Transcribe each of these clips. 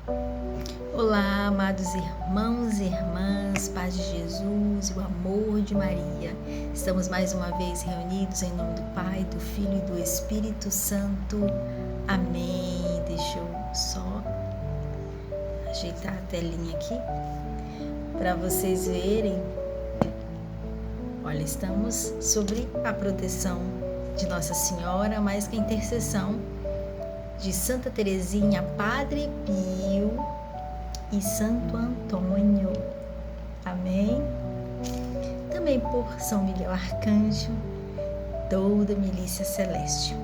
Olá, amados irmãos e irmãs, paz de Jesus e o amor de Maria. Estamos mais uma vez reunidos em nome do Pai, do Filho e do Espírito Santo. Amém. Deixa eu só ajeitar a telinha aqui para vocês verem. Olha, estamos sobre a proteção de Nossa Senhora, mais que a intercessão de Santa Teresinha, Padre Pio e Santo Antônio. Amém? Também por São Miguel Arcanjo, toda a milícia celeste.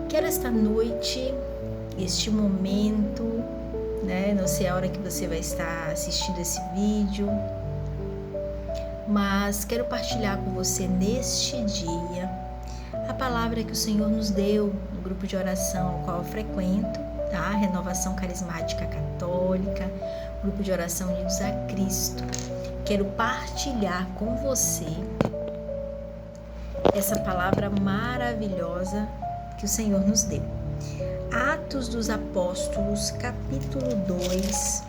Quero esta noite, este momento, não sei a hora que você vai estar assistindo esse vídeo, mas quero partilhar com você neste dia a palavra que o Senhor nos deu no grupo de oração ao qual eu frequento, tá? Renovação Carismática Católica, grupo de oração Unidos a Cristo. Quero partilhar com você essa palavra maravilhosa que o Senhor nos deu. Atos dos Apóstolos, capítulo 2,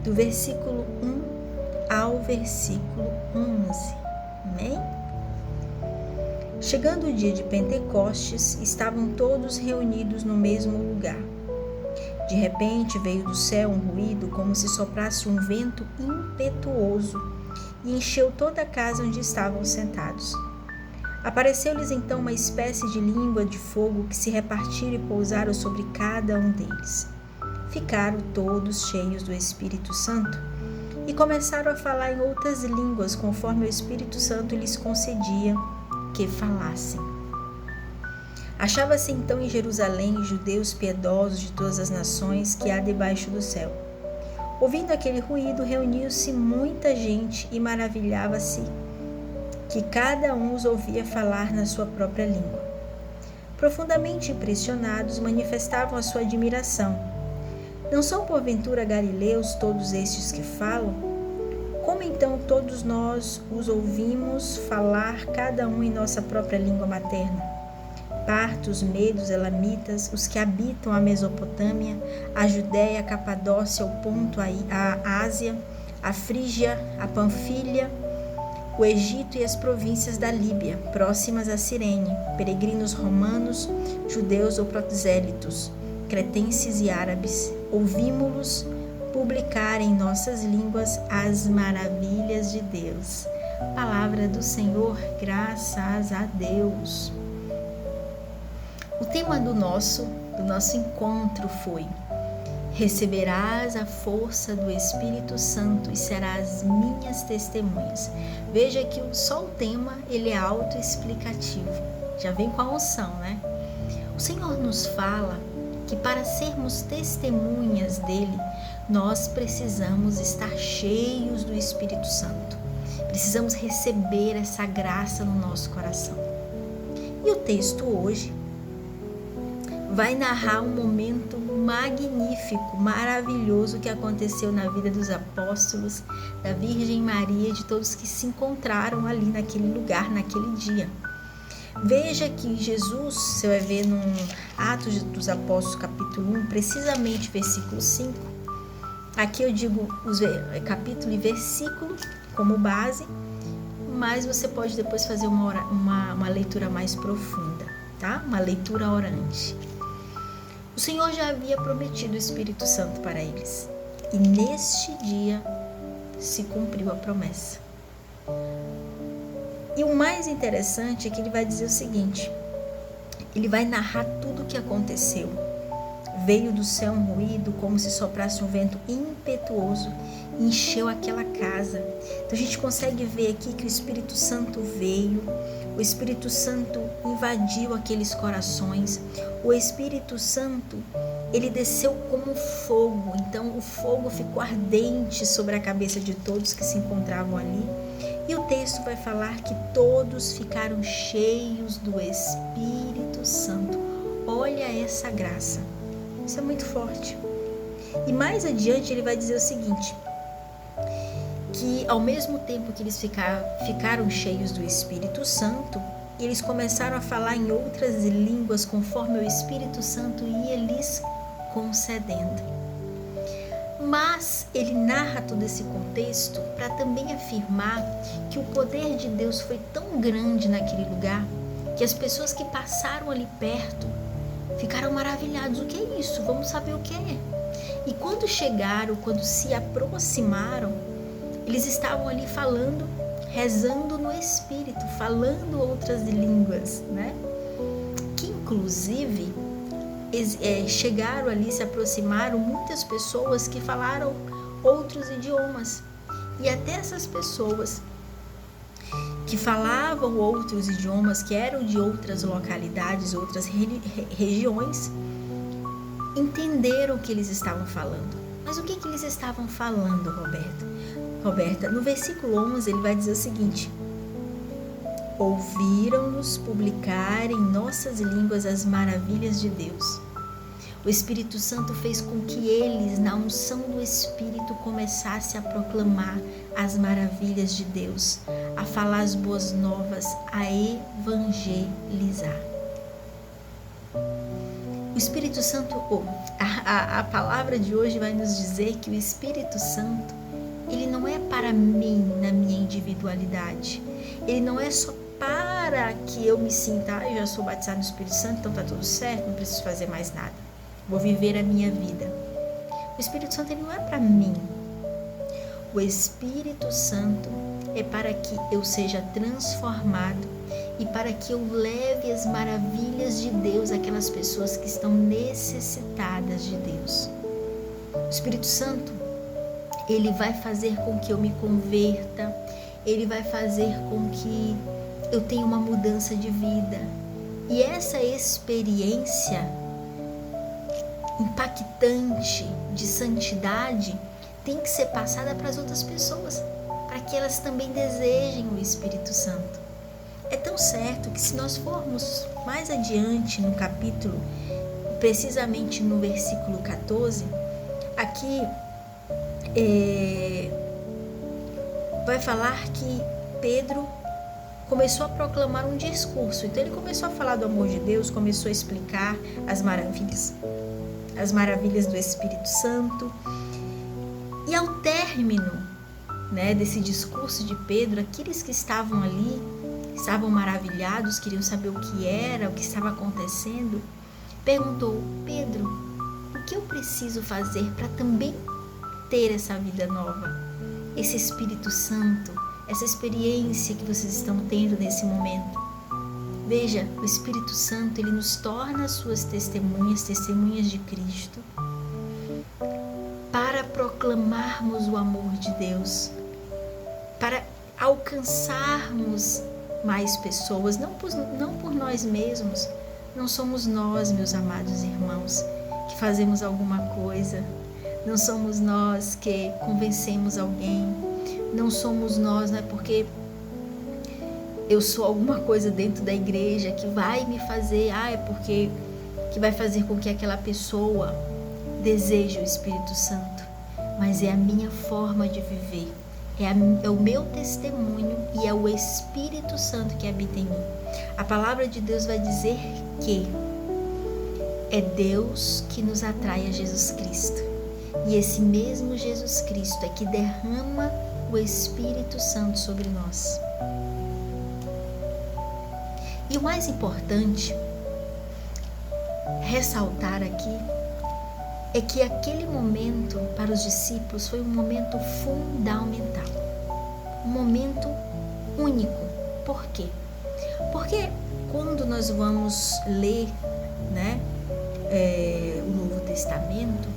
do versículo 1 ao versículo 11. Amém? Chegando o dia de Pentecostes, estavam todos reunidos no mesmo lugar. De repente veio do céu um ruído como se soprasse um vento impetuoso e encheu toda a casa onde estavam sentados. Apareceu-lhes então uma espécie de língua de fogo que se repartiram e pousaram sobre cada um deles. Ficaram todos cheios do Espírito Santo e começaram a falar em outras línguas conforme o Espírito Santo lhes concedia que falassem. Achava-se então em Jerusalém judeus piedosos de todas as nações que há debaixo do céu. Ouvindo aquele ruído, reuniu-se muita gente e maravilhava-se que cada um os ouvia falar na sua própria língua. Profundamente impressionados, manifestavam a sua admiração. Não são porventura galileus todos estes que falam? Como então todos nós os ouvimos falar, cada um em nossa própria língua materna? Partos, medos, elamitas, os que habitam a Mesopotâmia, a Judéia, a Capadócia, o Ponto, a Ásia, a Frígia, a Panfilha, o Egito e as províncias da Líbia, próximas a Cirene, peregrinos romanos, judeus ou prosélitos, cretenses e árabes, ouvimos-los publicar em nossas línguas as maravilhas de Deus. Palavra do Senhor, graças a Deus. O tema do nosso encontro foi: receberás a força do Espírito Santo e serás minhas testemunhas. Veja que só o tema ele é autoexplicativo, já vem com a unção, né? O Senhor nos fala que para sermos testemunhas dele, nós precisamos estar cheios do Espírito Santo. Precisamos receber essa graça no nosso coração. E o texto hoje vai narrar um momento magnífico, maravilhoso que aconteceu na vida dos apóstolos, da Virgem Maria e de todos que se encontraram ali naquele lugar, naquele dia. Veja que Jesus, você vai ver no Atos dos Apóstolos, capítulo 1, precisamente versículo 5. Aqui eu digo os capítulo e versículo como base, mas você pode depois fazer uma leitura mais profunda, tá? Uma leitura orante. O Senhor já havia prometido o Espírito Santo para eles, e neste dia se cumpriu a promessa. E o mais interessante é que ele vai dizer o seguinte: ele vai narrar tudo o que aconteceu. Veio do céu um ruído como se soprasse um vento impetuoso e encheu aquela casa. Então a gente consegue ver aqui que o Espírito Santo veio, o Espírito Santo invadiu aqueles corações, o Espírito Santo ele desceu como fogo, então o fogo ficou ardente sobre a cabeça de todos que se encontravam ali. E o texto vai falar que todos ficaram cheios do Espírito Santo. Olha essa graça, isso é muito forte. E mais adiante ele vai dizer o seguinte: que ao mesmo tempo que eles ficaram cheios do Espírito Santo, eles começaram a falar em outras línguas conforme o Espírito Santo ia lhes concedendo. Mas ele narra todo esse contexto para também afirmar que o poder de Deus foi tão grande naquele lugar que as pessoas que passaram ali perto ficaram maravilhados. O que é isso? Vamos saber o que é. E quando chegaram, quando se aproximaram, eles estavam ali falando, rezando no Espírito, falando outras línguas, né? Que inclusive chegaram ali, se aproximaram muitas pessoas que falaram outros idiomas. E até essas pessoas que falavam outros idiomas, que eram de outras localidades, outras regiões, entenderam o que eles estavam falando. Mas o que eles estavam falando, Roberta? No versículo 11 ele vai dizer o seguinte: ouviram-nos publicar em nossas línguas as maravilhas de Deus. O Espírito Santo fez com que eles, na unção do Espírito, começassem a proclamar as maravilhas de Deus, a falar as boas novas, a evangelizar. O Espírito Santo, a palavra de hoje vai nos dizer que o Espírito Santo, ele não é para mim, na minha individualidade. Ele não é só para que eu me sinta, eu já sou batizado no Espírito Santo, então tá tudo certo, não preciso fazer mais nada. Vou viver a minha vida. O Espírito Santo, ele não é para mim. O Espírito Santo é para que eu seja transformado e para que eu leve as maravilhas de Deus àquelas pessoas que estão necessitadas de Deus. O Espírito Santo, ele vai fazer com que eu me converta, ele vai fazer com que eu tenha uma mudança de vida. E essa experiência impactante de santidade tem que ser passada para as outras pessoas, para que elas também desejem o Espírito Santo. É tão certo que se nós formos mais adiante no capítulo, precisamente no versículo 14, aqui vai falar que Pedro começou a proclamar um discurso. Então ele começou a falar do amor de Deus, começou a explicar as maravilhas do Espírito Santo. E ao término, né, desse discurso de Pedro, aqueles que estavam ali, estavam maravilhados, queriam saber o que era, o que estava acontecendo, perguntou: Pedro, o que eu preciso fazer para também ter essa vida nova, esse Espírito Santo, essa experiência que vocês estão tendo nesse momento? Veja, o Espírito Santo, ele nos torna suas testemunhas de Cristo, para proclamarmos o amor de Deus, para alcançarmos mais pessoas, não por nós mesmos. Não somos nós, meus amados irmãos, que fazemos alguma coisa, não somos nós que convencemos alguém, não somos nós, não é porque eu sou alguma coisa dentro da igreja que vai me fazer, é porque que vai fazer com que aquela pessoa deseje o Espírito Santo, mas é a minha forma de viver, é o meu testemunho e é o Espírito Santo que habita em mim. A palavra de Deus vai dizer que é Deus que nos atrai a Jesus Cristo, e esse mesmo Jesus Cristo é que derrama o Espírito Santo sobre nós. E o mais importante ressaltar aqui é que aquele momento para os discípulos foi um momento fundamental, um momento único. Por quê? Porque quando nós vamos ler, né, o Novo Testamento,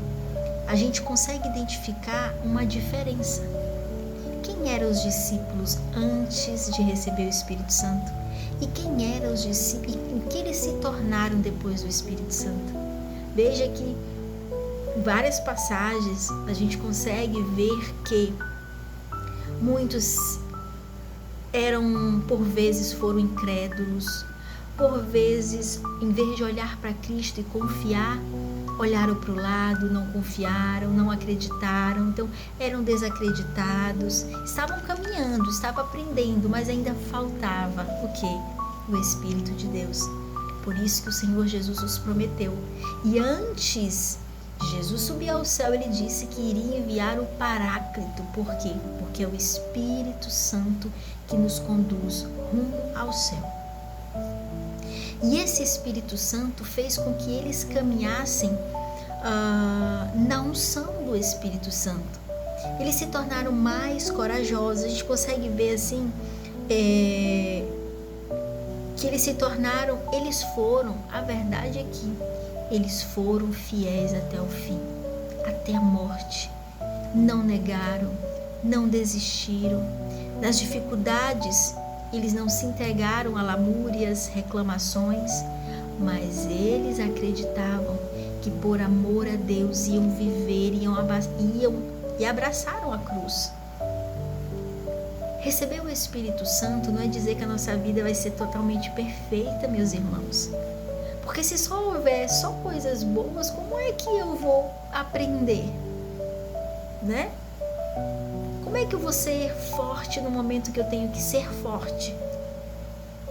a gente consegue identificar uma diferença. Quem eram os discípulos antes de receber o Espírito Santo? E quem eram os discípulos? E o que eles se tornaram depois do Espírito Santo? Veja que em várias passagens a gente consegue ver que muitos por vezes foram incrédulos, por vezes, em vez de olhar para Cristo e confiar, olharam para o lado, não confiaram, não acreditaram, então eram desacreditados, estavam caminhando, estavam aprendendo, mas ainda faltava o quê? O Espírito de Deus. Por isso que o Senhor Jesus os prometeu. E antes de Jesus subir ao céu, ele disse que iria enviar o Paráclito. Por quê? Porque é o Espírito Santo que nos conduz rumo ao céu. E esse Espírito Santo fez com que eles caminhassem na unção do Espírito Santo. Eles se tornaram mais corajosos. A gente consegue ver assim que eles foram, a verdade é que eles foram fiéis até o fim, até a morte. Não negaram, não desistiram. Nas dificuldades, eles não se entregaram a lamúrias, reclamações, mas eles acreditavam que por amor a Deus iam viver, e abraçaram a cruz. Receber o Espírito Santo não é dizer que a nossa vida vai ser totalmente perfeita, meus irmãos. Porque se só houver só coisas boas, como é que eu vou aprender? Né? Como é que eu vou ser forte no momento que eu tenho que ser forte?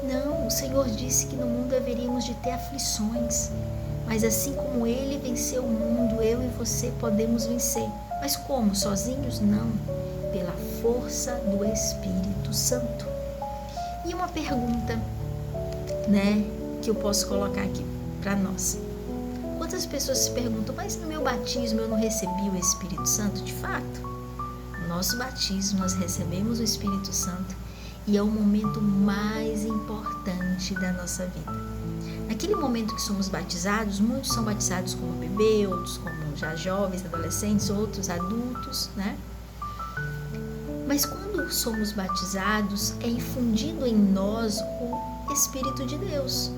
Não, o Senhor disse que no mundo haveríamos de ter aflições. Mas assim como Ele venceu o mundo, eu e você podemos vencer. Mas como? Sozinhos? Não. Pela força do Espírito Santo. E uma pergunta, né, que eu posso colocar aqui para nós. Quantas pessoas se perguntam, mas no meu batismo eu não recebi o Espírito Santo? De fato, no nosso batismo nós recebemos o Espírito Santo e é o momento mais importante da nossa vida. Naquele momento que somos batizados, muitos são batizados como bebê, outros como já jovens, adolescentes, outros adultos, né? Mas quando somos batizados, é infundido em nós o Espírito de Deus.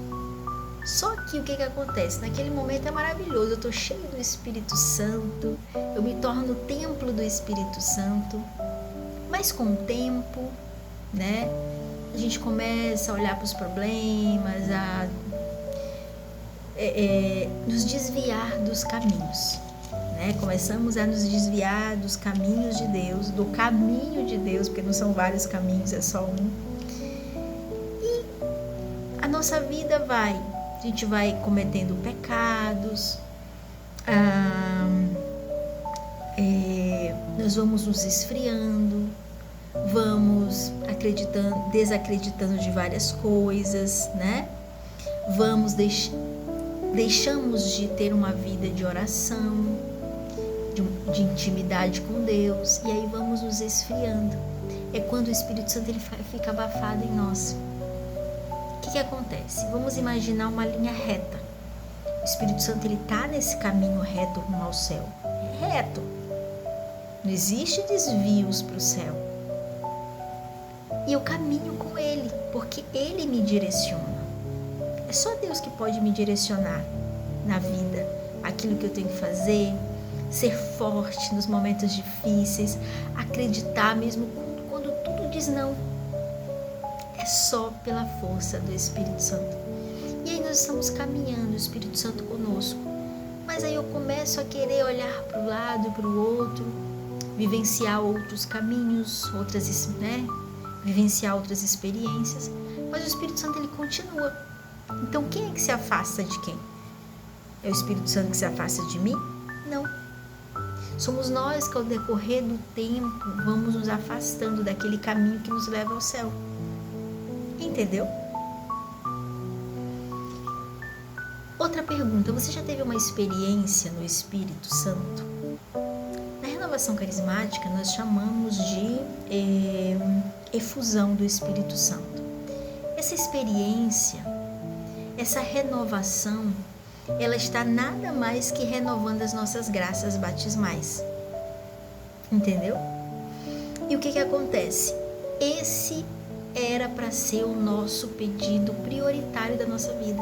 Só que o que acontece? Naquele momento é maravilhoso, eu estou cheio do Espírito Santo, eu me torno o templo do Espírito Santo. Mas com o tempo, né, a gente começa a olhar para os problemas, a nos desviar dos caminhos. Né? Começamos a nos desviar dos caminhos de Deus, do caminho de Deus, porque não são vários caminhos, é só um. E a nossa vida a gente vai cometendo pecados, nós vamos nos esfriando, vamos desacreditando de várias coisas, né? Deixamos de ter uma vida de oração, de intimidade com Deus, e aí vamos nos esfriando. É quando o Espírito Santo ele fica abafado em nós. O que acontece? Vamos imaginar uma linha reta. O Espírito Santo ele está nesse caminho reto rumo ao céu. É reto. Não existe desvios para o céu. E eu caminho com Ele, porque Ele me direciona. É só Deus que pode me direcionar na vida, aquilo que eu tenho que fazer, ser forte nos momentos difíceis, acreditar mesmo quando tudo diz não. É só pela força do Espírito Santo. E aí nós estamos caminhando, o Espírito Santo conosco. Mas aí eu começo a querer olhar para o lado e para o outro, vivenciar outros caminhos, vivenciar outras experiências. Mas o Espírito Santo ele continua. Então quem é que se afasta de quem? É o Espírito Santo que se afasta de mim? Não. Somos nós que ao decorrer do tempo vamos nos afastando daquele caminho que nos leva ao céu. Entendeu? Outra pergunta, você já teve uma experiência no Espírito Santo? Na renovação carismática nós chamamos de efusão do Espírito Santo. Essa experiência, essa renovação, ela está nada mais que renovando as nossas graças batismais. Entendeu? E o que acontece? Esse era para ser o nosso pedido prioritário da nossa vida.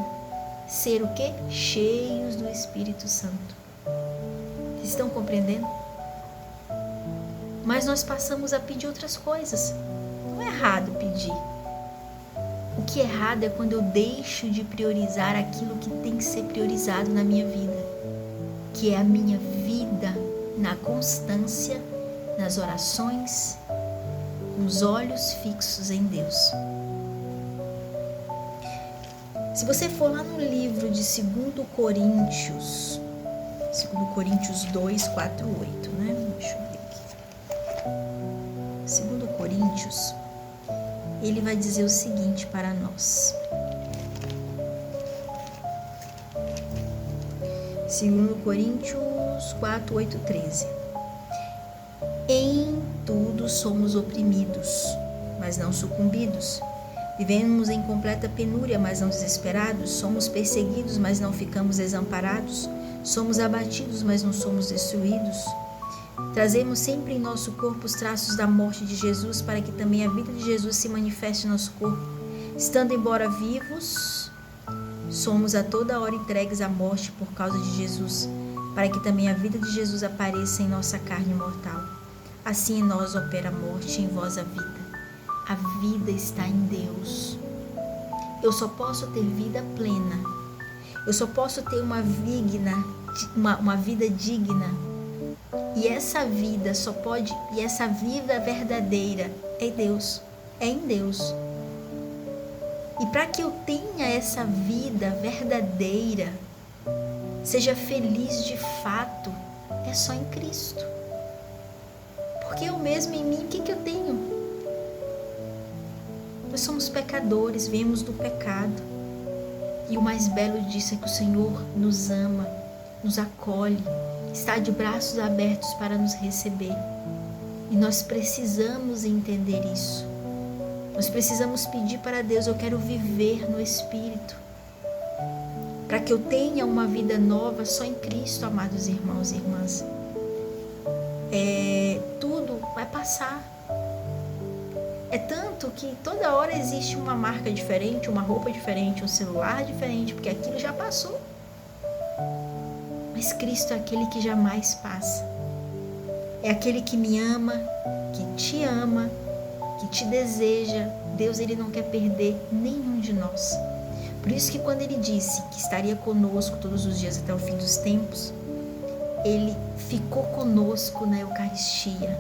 Ser o quê? Cheios do Espírito Santo. Vocês estão compreendendo? Mas nós passamos a pedir outras coisas. Não é errado pedir. O que é errado é quando eu deixo de priorizar aquilo que tem que ser priorizado na minha vida, que é a minha vida na constância, nas orações, com os olhos fixos em Deus. Se você for lá no livro de 2 Coríntios, 2 Coríntios 2, 4, 8, né? Deixa eu ver aqui. 2 Coríntios, ele vai dizer o seguinte para nós. 2 Coríntios 4, 8, 13. Em tudo somos oprimidos, mas não sucumbidos. Vivemos em completa penúria, mas não desesperados. Somos perseguidos, mas não ficamos desamparados. Somos abatidos, mas não somos destruídos. Trazemos sempre em nosso corpo os traços da morte de Jesus, para que também a vida de Jesus se manifeste em nosso corpo. Estando embora vivos, somos a toda hora entregues à morte por causa de Jesus, para que também a vida de Jesus apareça em nossa carne mortal. Assim em nós opera a morte, em vós a vida. A vida está em Deus. Eu só posso ter vida plena. Eu só posso ter uma vida digna. E essa vida só pode, e essa vida verdadeira é Deus, é em Deus. E para que eu tenha essa vida verdadeira, seja feliz de fato, é só em Cristo. Porque eu mesmo em mim, o que eu tenho? Nós somos pecadores, viemos do pecado. E o mais belo disso é que o Senhor nos ama, nos acolhe, está de braços abertos para nos receber. E nós precisamos entender isso. Nós precisamos pedir para Deus: eu quero viver no Espírito. Para que eu tenha uma vida nova só em Cristo, amados irmãos e irmãs. Tudo vai passar. É tanto que toda hora existe uma marca diferente, uma roupa diferente, um celular diferente, porque aquilo já passou. Mas Cristo é aquele que jamais passa. É aquele que me ama, que te ama, que te deseja. Deus, ele não quer perder nenhum de nós. Por isso que quando ele disse que estaria conosco todos os dias até o fim dos tempos, ele ficou conosco na Eucaristia.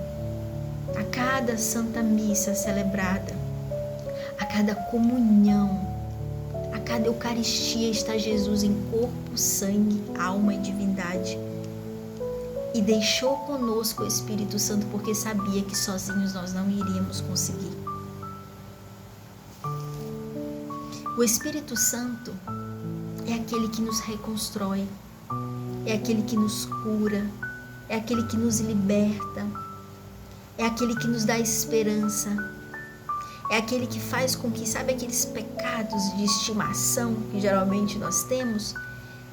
A cada Santa Missa celebrada, a cada comunhão, a cada Eucaristia está Jesus em corpo, sangue, alma e divindade. E deixou conosco o Espírito Santo porque sabia que sozinhos nós não iríamos conseguir. O Espírito Santo é aquele que nos reconstrói, é aquele que nos cura, é aquele que nos liberta, é aquele que nos dá esperança, é aquele que faz com que, sabe, aqueles pecados de estimação que geralmente nós temos,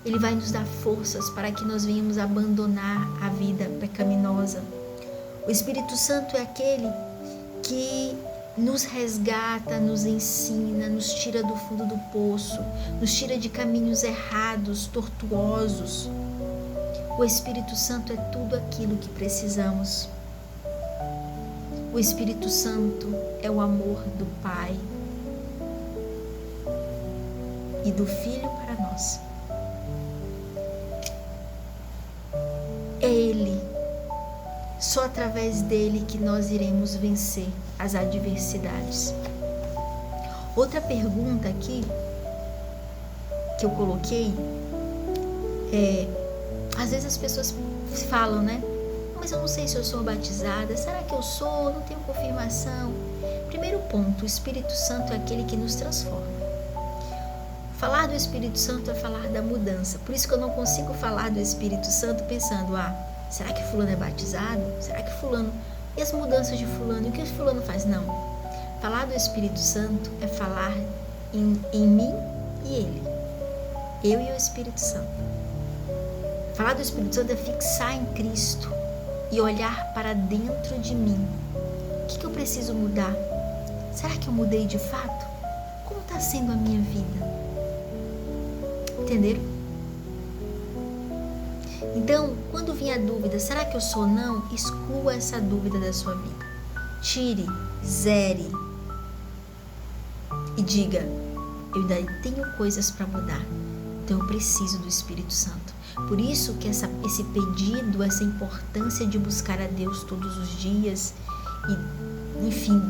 ele vai nos dar forças para que nós venhamos abandonar a vida pecaminosa. O Espírito Santo é aquele que nos resgata, nos ensina, nos tira do fundo do poço, nos tira de caminhos errados, tortuosos. O Espírito Santo é tudo aquilo que precisamos. O Espírito Santo é o amor do Pai e do Filho para nós. É Ele, só através dele que nós iremos vencer as adversidades. Outra pergunta aqui que eu coloquei é: às vezes as pessoas falam, né? Mas eu não sei se eu sou batizada, será que eu sou? Não tenho confirmação. Primeiro ponto, o Espírito Santo é aquele que nos transforma. Falar do Espírito Santo é falar da mudança. Por isso que eu não consigo falar do Espírito Santo pensando: será que fulano é batizado? Será que fulano... E as mudanças de fulano? E o que fulano faz? Não. Falar do Espírito Santo é falar em mim e ele. Eu e o Espírito Santo. Falar do Espírito Santo é fixar em Cristo e olhar para dentro de mim. O que eu preciso mudar? Será que eu mudei de fato? Como está sendo a minha vida? Entenderam? Então, quando vier a dúvida, será que eu sou ou não? Exclua essa dúvida da sua vida. Tire, zere e diga: eu ainda tenho coisas para mudar, então eu preciso do Espírito Santo. Por isso que esse pedido, essa importância de buscar a Deus todos os dias e, enfim,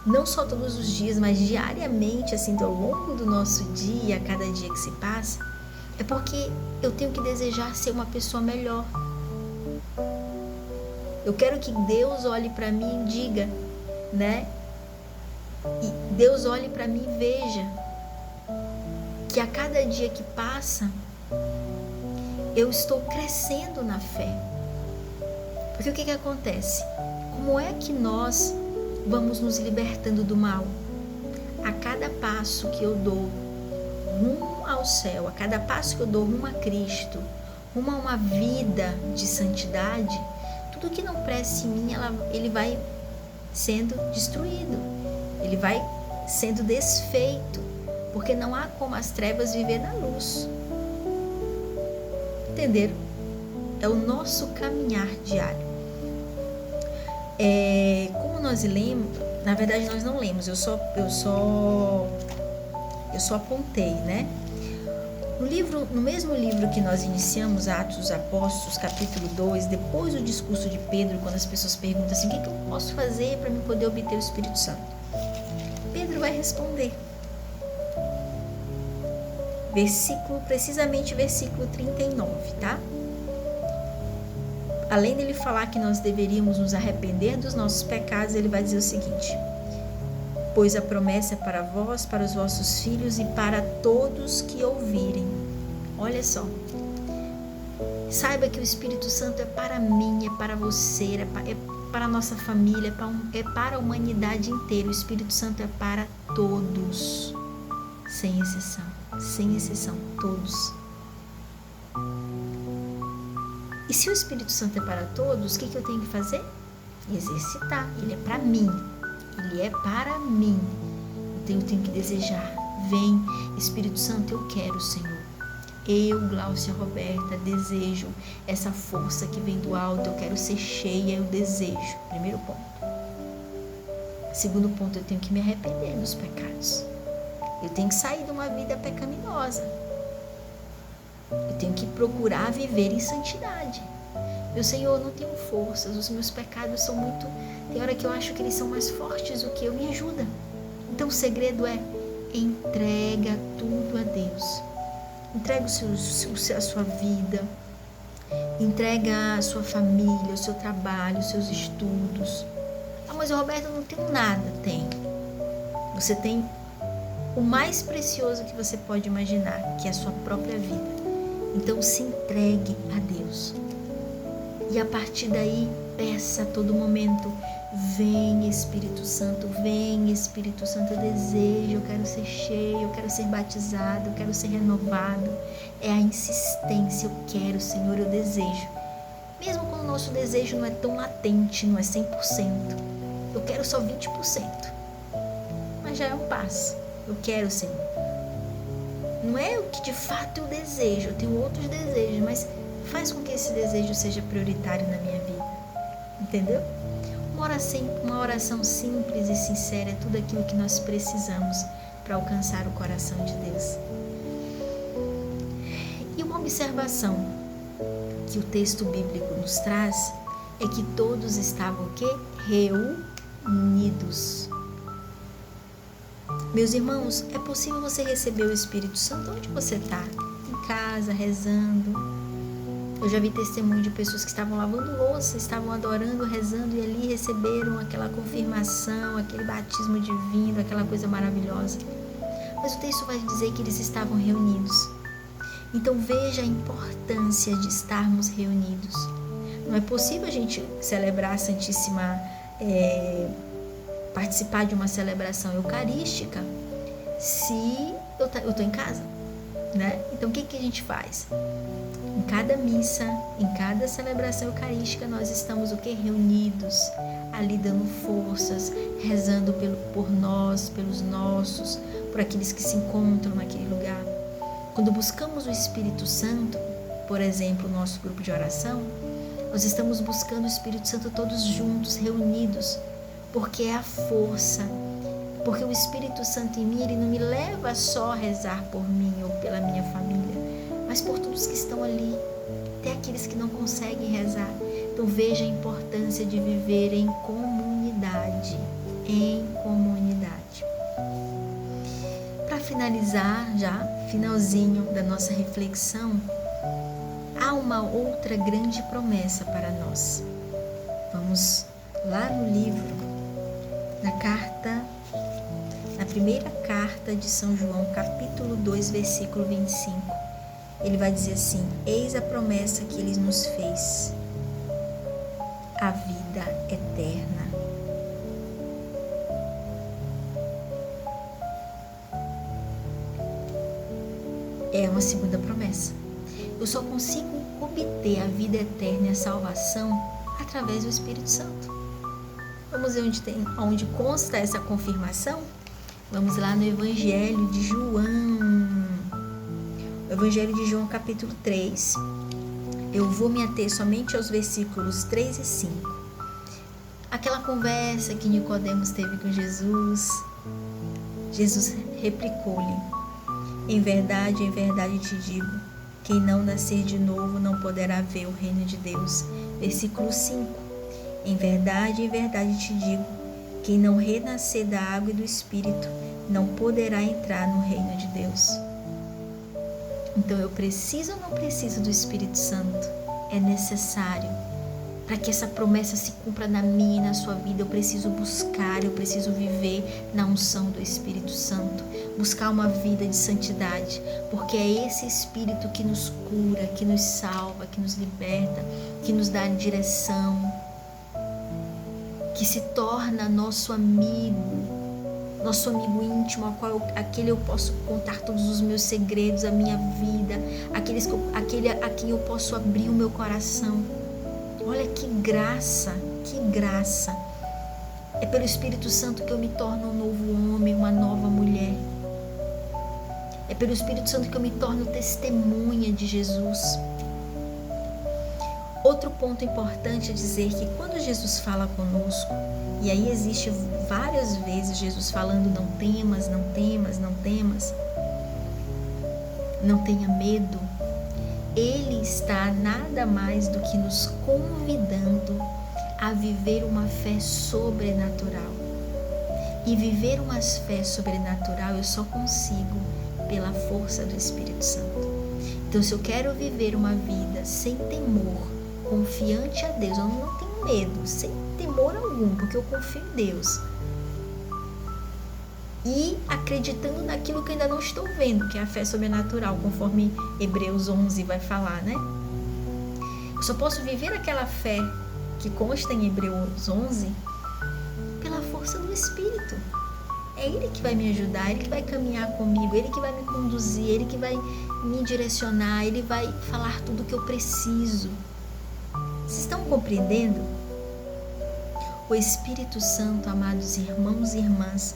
não só todos os dias, mas diariamente, assim, ao longo do nosso dia, a cada dia que se passa, É porque eu tenho que desejar ser uma pessoa melhor. Eu quero que Deus olhe para mim e diga, né? E Deus olhe para mim e veja que a cada dia que passa, eu estou crescendo na fé. Porque o que acontece? Como é que nós vamos nos libertando do mal? A cada passo que eu dou rumo ao céu, a cada passo que eu dou rumo a Cristo, rumo a uma vida de santidade, tudo que não preste em mim, ele vai sendo destruído, ele vai sendo desfeito, porque não há como as trevas viver na luz. Entenderam? É o nosso caminhar diário. Como nós lemos, na verdade nós não lemos, eu só apontei, né? No mesmo livro que nós iniciamos, Atos dos Apóstolos, capítulo 2, depois do discurso de Pedro, quando as pessoas perguntam assim, o que eu posso fazer para mim poder obter o Espírito Santo? Pedro vai responder. Precisamente versículo 39, tá? Além dele falar que nós deveríamos nos arrepender dos nossos pecados, ele vai dizer o seguinte: pois a promessa é para vós, para os vossos filhos e para todos que ouvirem. Olha só. Saiba que o Espírito Santo é para mim, é para você, é para a nossa família, é para a humanidade inteira. O Espírito Santo é para todos, sem exceção, todos. E se o Espírito Santo é para todos, o que eu tenho que fazer? Exercitar. Ele é para mim. Ele é para mim. Então eu tenho que desejar. Vem, Espírito Santo, eu quero, Senhor. Eu, Gláucia Roberta, desejo essa força que vem do alto. Eu quero ser cheia, eu desejo. Primeiro ponto. Segundo ponto, eu tenho que me arrepender dos pecados. Eu tenho que sair de uma vida pecaminosa. Eu tenho que procurar viver em santidade. Meu Senhor, eu não tenho forças, os meus pecados são muito... Tem hora que eu acho que eles são mais fortes do que eu, me ajuda. Então o segredo é entrega tudo a Deus. Entrega a sua vida, entrega a sua família, o seu trabalho, os seus estudos. Ah, mas Roberto, eu não tenho nada. Tem. Você tem o mais precioso que você pode imaginar, que é a sua própria vida. Então se entregue a Deus. E a partir daí, peça a todo momento, vem Espírito Santo, eu desejo, eu quero ser cheio, eu quero ser batizado, eu quero ser renovado. É a insistência, eu quero, Senhor, eu desejo. Mesmo quando o nosso desejo não é tão latente, não é 100%, eu quero só 20%. Mas já é um passo, eu quero, Senhor. Não é o que de fato eu desejo, eu tenho outros desejos, mas faz com que esse desejo seja prioritário na minha vida. Entendeu? Uma oração simples e sincera é tudo aquilo que nós precisamos para alcançar o coração de Deus. E uma observação que o texto bíblico nos traz é que todos estavam o quê? Reunidos. Meus irmãos, é possível você receber o Espírito Santo onde você está? Em casa, rezando. Eu já vi testemunho de pessoas que estavam lavando louça, estavam adorando, rezando e ali receberam aquela confirmação, aquele batismo divino, aquela coisa maravilhosa. Mas o texto vai dizer que eles estavam reunidos. Então veja a importância de estarmos reunidos. Não é possível a gente celebrar a Santíssima, participar de uma celebração eucarística se eu estou em casa, né? Então o que a gente faz? Em cada missa, em cada celebração eucarística, nós estamos o quê? Reunidos, ali dando forças, rezando por nós, pelos nossos, por aqueles que se encontram naquele lugar. Quando buscamos o Espírito Santo, por exemplo, o nosso grupo de oração, nós estamos buscando o Espírito Santo todos juntos, reunidos, porque é a força, porque o Espírito Santo em mim, ele não me leva só a rezar por mim ou pela minha família, mas por todos que estão ali, até aqueles que não conseguem rezar. Então veja a importância de viver em comunidade, finalizar já, finalzinho da nossa reflexão, há uma outra grande promessa para nós. Vamos lá no livro, na primeira carta de São João, capítulo 2, versículo 25. Ele vai dizer assim: eis a promessa que ele nos fez, a vida eterna. É uma segunda promessa. Eu só consigo obter a vida eterna e a salvação através do Espírito Santo. Vamos ver onde consta essa confirmação? Vamos lá no Evangelho de João. Evangelho de João, capítulo 3. Eu vou me ater somente aos versículos 3 e 5. Aquela conversa que Nicodemos teve com Jesus. Jesus replicou-lhe: em verdade te digo, quem não nascer de novo não poderá ver o reino de Deus. Versículo 5. Em verdade te digo, quem não renascer da água e do Espírito não poderá entrar no reino de Deus. Então eu preciso ou não preciso do Espírito Santo? É necessário. Para que essa promessa se cumpra na minha e na sua vida, eu preciso buscar, eu preciso viver na unção do Espírito Santo, buscar uma vida de santidade, porque é esse Espírito que nos cura, que nos salva, que nos liberta, que nos dá direção, que se torna nosso amigo íntimo, aquele eu posso contar todos os meus segredos, a minha vida, aquele a quem eu posso abrir o meu coração. Olha que graça, que graça. É pelo Espírito Santo que eu me torno um novo homem, uma nova mulher. É pelo Espírito Santo que eu me torno testemunha de Jesus. Outro ponto importante é dizer que quando Jesus fala conosco, e aí existe várias vezes Jesus falando: não temas, não temas, não temas, não tenha medo. Ele está nada mais do que nos convidando a viver uma fé sobrenatural. E viver uma fé sobrenatural eu só consigo pela força do Espírito Santo. Então, se eu quero viver uma vida sem temor, confiante a Deus, eu não tenho medo, sem temor algum, porque eu confio em Deus. E acreditando naquilo que ainda não estou vendo, que é a fé sobrenatural, conforme Hebreus 11 vai falar, né? Eu só posso viver aquela fé que consta em Hebreus 11 pela força do Espírito. É Ele que vai me ajudar, Ele que vai caminhar comigo, Ele que vai me conduzir, Ele que vai me direcionar, Ele vai falar tudo o que eu preciso. Vocês estão compreendendo? O Espírito Santo, amados irmãos e irmãs,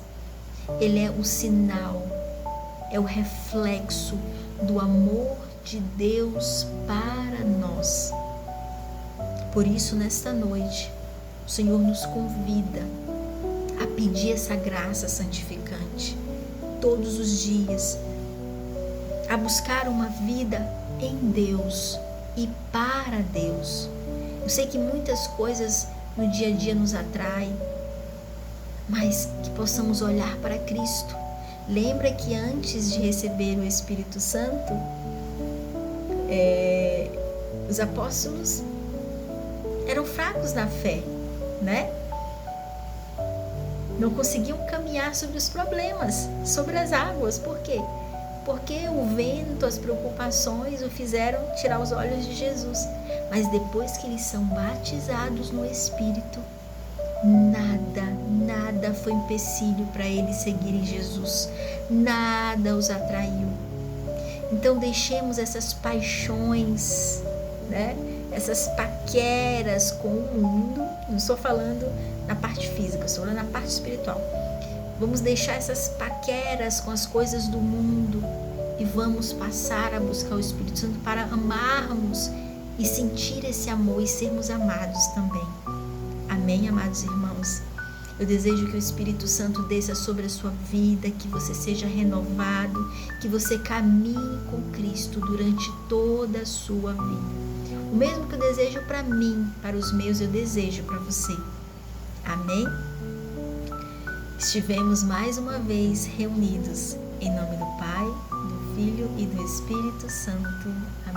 ele é o sinal, é o reflexo do amor de Deus para nós. Por isso, nesta noite, o Senhor nos convida a pedir essa graça santificante todos os dias, a buscar uma vida em Deus e para Deus. Eu sei que muitas coisas no dia a dia nos atraem, mas que possamos olhar para Cristo. Lembra que antes de receber o Espírito Santo, os apóstolos eram fracos na fé, né? Não conseguiam caminhar sobre os problemas, sobre as águas. Por quê? Porque o vento, as preocupações o fizeram tirar os olhos de Jesus. Mas depois que eles são batizados no Espírito, nada foi empecilho para eles seguirem Jesus. Nada os atraiu. Então deixemos essas paixões, né? Essas paqueras com o mundo. Não estou falando na parte física, estou falando na parte espiritual. Vamos deixar essas paqueras com as coisas do mundo e vamos passar a buscar o Espírito Santo para amarmos e sentir esse amor e sermos amados também. Amém, amados irmãos? Eu desejo que o Espírito Santo desça sobre a sua vida, que você seja renovado, que você caminhe com Cristo durante toda a sua vida. O mesmo que eu desejo para mim, para os meus, eu desejo para você. Amém? Estivemos mais uma vez reunidos Em nome do Pai, do Filho e do Espírito Santo. Amém.